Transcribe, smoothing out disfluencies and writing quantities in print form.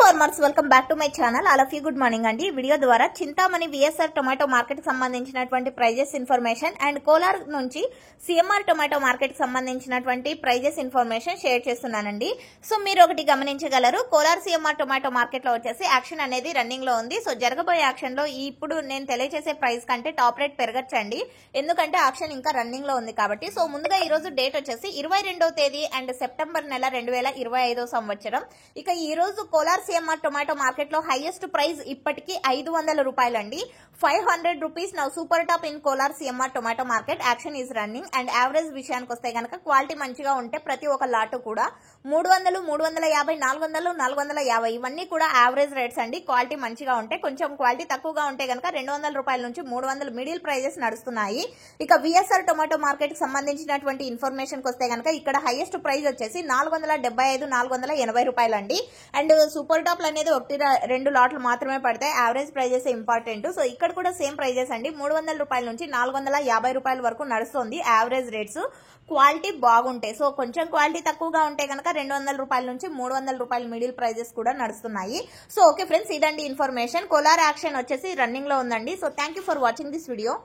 Farmers welcome back to my channel. All of you good morning అండి. Video ద్వారా Chintamani VSR tomato market సంబంధించినటువంటి prices information and Kolar నుంచి CMR tomato market సంబంధించినటువంటి prices information share చేస్తున్నానండి. So మీరు ఒకటి గమనించగలరు, కోలార్ సిఎంఆర్ టొమాటో మార్కెట్ లో వచ్చేసి యాక్షన్ అనేది రన్నింగ్ లో ఉంది. సో జరగబోయే యాక్షన్ లో ఇప్పుడు నేను తెలియజేసే ప్రైస్ కంటే టాప్ రేట్ పెరగచ్చండి, ఎందుకంటే యాక్షన్ ఇంకా రన్నింగ్ లో ఉంది కాబట్టి. సో ముందుగా ఈ రోజు డేట్ వచ్చేసి 22వ తేదీ అండ్ సెప్టెంబర్ నెల 2025 సంవత్సరం. ఇక ఈ రోజు కోలార్ సిఎంఆర్ టొమాటో మార్కెట్ లో హైయెస్ట్ ప్రైస్ ఇప్పటికీ 500 రూపాయలండి. 500 rupees now super top in Kolar CMR tomato market. Action is running and average విషయానికి వస్తే కనుక క్వాలిటీ మంచిగా ఉంటే ప్రతి ఒక్క లాట్ కూడా 300, 350, 400, 450 ఇవన్నీ కూడా యావరేజ్ రేట్స్ అండి. క్వాలిటీ మంచిగా ఉంటే, కొంచెం క్వాలిటీ తక్కువగా ఉంటే కనుక 200 రూపాయల నుంచి 300 మిడిల్ ప్రైజెస్ నడుస్తున్నాయి. ఇక విఎస్ఆర్ టొమాటో మార్కెట్ కి సంబంధించినటువంటి ఇన్ఫర్మేషన్ వస్తే కనుక ఇక్కడ హైయెస్ట్ ప్రైస్ వచ్చేసి 475, 480 రూపాయలండి. అండ్ సూపర్ టాప్ అనేది 1-2 లాట్లు మాత్రమే పడతాయి. Average prices important. సో ఇక్కడ కూడా సేమ్ ప్రైజెస్ అండి, 300 రూపాయల నుంచి 450 రూపాయల వరకు నడుస్తుంది యావరేజ్ రేట్స్. క్వాలిటీ బాగుంటాయి. సో కొంచెం క్వాలిటీ తక్కువగా ఉంటే కనుక 200 రూపాయల నుంచి 300 రూపాయల మిడిల్ ప్రైజెస్ కూడా నడుస్తున్నాయి. సో ఓకే ఫ్రెండ్స్, ఇదండి ఇన్ఫర్మేషన్. కోలార్ యాక్షన్ వచ్చేసి రన్నింగ్ లో ఉందండి. So thank you for watching this video.